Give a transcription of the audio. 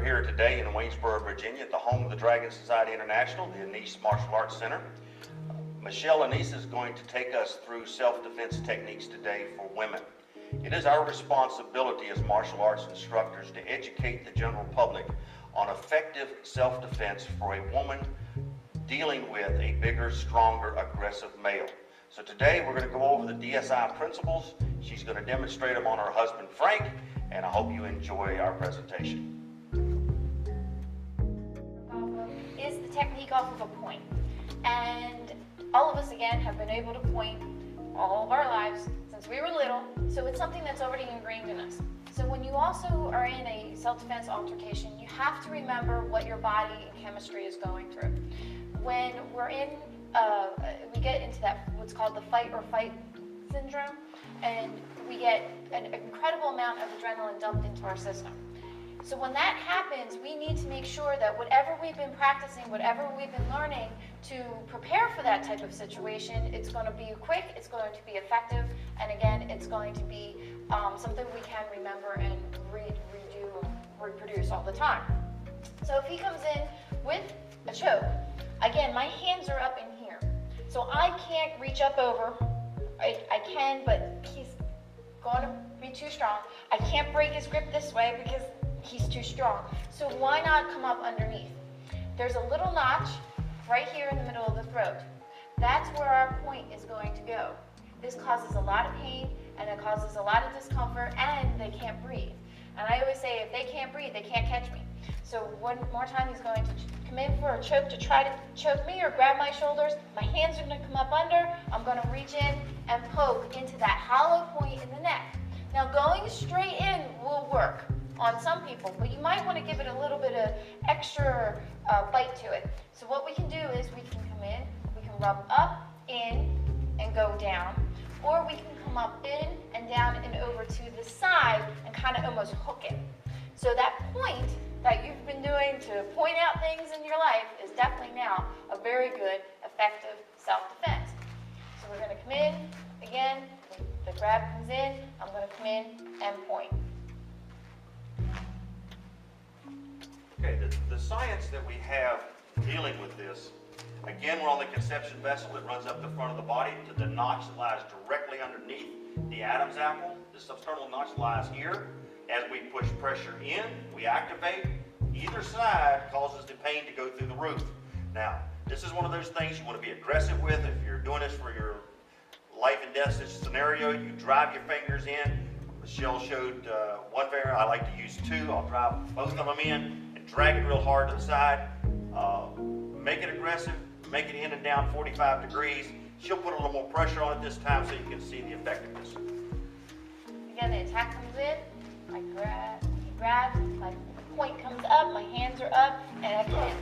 here today in Waynesboro, Virginia at the home of the Dragon Society International, the Annese Martial Arts Center. Michelle Annese is going to take us through self-defense techniques today for women. It is our responsibility as martial arts instructors to educate the general public on effective self-defense for a woman dealing with a bigger, stronger, aggressive male. So today we're going to go over the DSI principles. She's going to demonstrate them on her husband Frank, and I hope you enjoy our presentation. Is the technique off of a point. And all of us, again, have been able to point all of our lives since we were little, so it's something that's already ingrained in us. So when you also are in a self-defense altercation, you have to remember what your body and chemistry is going through. When we're in, we get into that, what's called the fight or fight syndrome, and we get an incredible amount of adrenaline dumped into our system. So when that happens, we need to make sure that whatever we've been practicing, whatever we've been learning to prepare for that type of situation, it's going to be quick, it's going to be effective, and again, it's going to be something we can remember and reproduce all the time. So if he comes in with a choke, again, my hands are up in here. So I can't reach up over. I can, but he's going to be too strong. I can't break his grip this way because he's too strong. So why not come up underneath? There's a little notch right here in the middle of the throat. That's where our point is going to go. This causes a lot of pain, and it causes a lot of discomfort, and they can't breathe. And I always say, if they can't breathe, they can't catch me. So one more time, he's going to come in for a choke to try to choke me or grab my shoulders. My hands are going to come up under. I'm going to reach in and poke into that hollow point in the neck. Now, going straight in will work on some people, but you might want to give it a little bit of extra bite to it. So what we can do is we can come in, we can rub up, in, and go down, or we can come up in and down and over to the side and kind of almost hook it. So that point that you've been doing to point out things in your life is definitely now a very good, effective self-defense. So we're going to come in, again, the grab comes in, I'm going to come in and point. Okay, the science that we have dealing with this, again, we're on the conception vessel that runs up the front of the body to the notch that lies directly underneath the Adam's apple. The substernal notch lies here. As we push pressure in, we activate. Either side causes the pain to go through the roof. Now, this is one of those things you want to be aggressive with. If you're doing this for your life and death scenario, you drive your fingers in. Michelle showed one finger. I like to use two. I'll drive both of them in and drag it real hard to the side. Make it aggressive. Make it in and down 45 degrees. She'll put a little more pressure on it this time so you can see the effectiveness. Again, the attack comes in. I grab, he grabs, my point comes up, my hands are up, and I can